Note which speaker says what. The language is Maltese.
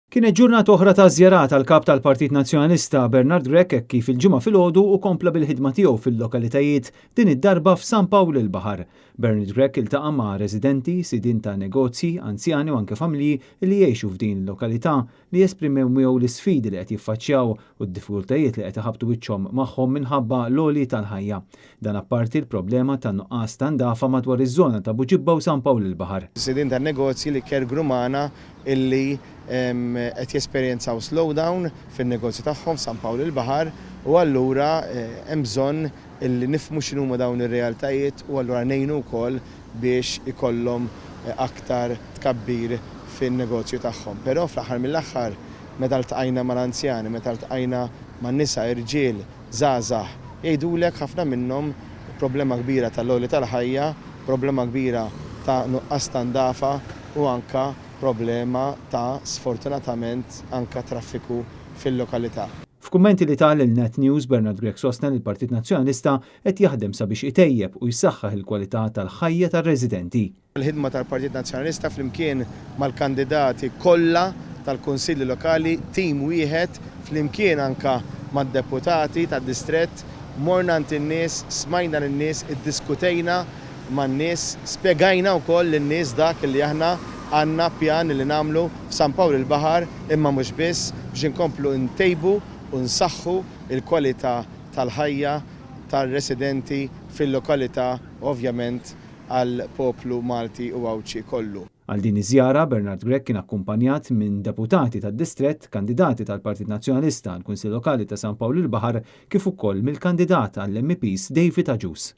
Speaker 1: Kienet ġurnata oħra ta' żjarat għal kap tal-Partit Nazzjonalista Bernard Grech kif il-ġimgħa filgħodu u kompla bil-ħidma tiegħu fil-lokalitajiet din id-darba f'San Pawl il-Baħar. Bernard Grech iltaqa' ma' residenti, sidin ta' negozji, anzjani u anke familji li jgħixu f'din il-lokalità li jesprimew miegħu l-isfidi li qed jiffaċċjaw u d-diffikultajiet li qed iħabbtu wiċċhom magħhom minħabba l-għoli tal-ħajja. Dan apparti l-problema ta' nuqqas ta' ndafa madwar iż-żona ta' Buġibba u San Pawl il-Baħar.
Speaker 2: Sidin ta' negozji li kergru magħna illi qed jesperjenzaw slowdown fin-negozju tagħhom San Pawl il-Baħar u allura hemm bżonn illi nifhmu x'inhuma dawn ir-realtajiet u allura ngħinu wkoll biex ikollhom aktar tkabbir fin-negozju tagħhom. Però fl-aħħar mill-aħħar meta ltqajna mal-anzjani, meta ltqajna man-nisa, irġiel, żgħażagħ, jgħidulek ħafna minnhom problema kbira tal-għoli tal-ħajja, problema kbira ta' nuqqas ta' ndafa u anka problema ta' sfortunatament anka traffiku fil-lokalità.
Speaker 1: F'kummenti li tal il-Net News, Bernard Grech sostna li l-Partit Nazzjonalista qed jaħdem sabiex itejjeb u jsaħħaħ il-kwalità tal-ħajja tar-residenti.
Speaker 2: Il-ħidma tal-Partit Nazzjonalista flimkien mal-kandidati kollha tal-Kunsilli Lokali, tim wieħed flimkien anka mad-deputati tad-distrett, morna ant in-nies, smajna lin-nies, iddiskutejna man-nies, spjegajna wkoll lin-nies dak li aħna għandna pjan li nagħmlu f'San Pawl il-Baħar imma mhux biss biex inkomplu ntejbu u nsaħħu l-kwalità tal-ħajja tar-residenti fil-lokalità ovvjament għall poplu Malti u Awċi kollu.
Speaker 1: Għal din iż-żjara Bernard Grech kien akkumpanjat minn deputati tad-distrett, kandidati tal-Partit Nazzjonalista għall Kunsill Lokali ta' San Pawl il-Baħar kif ukoll mill-kandidat għall-MPs David Aġus.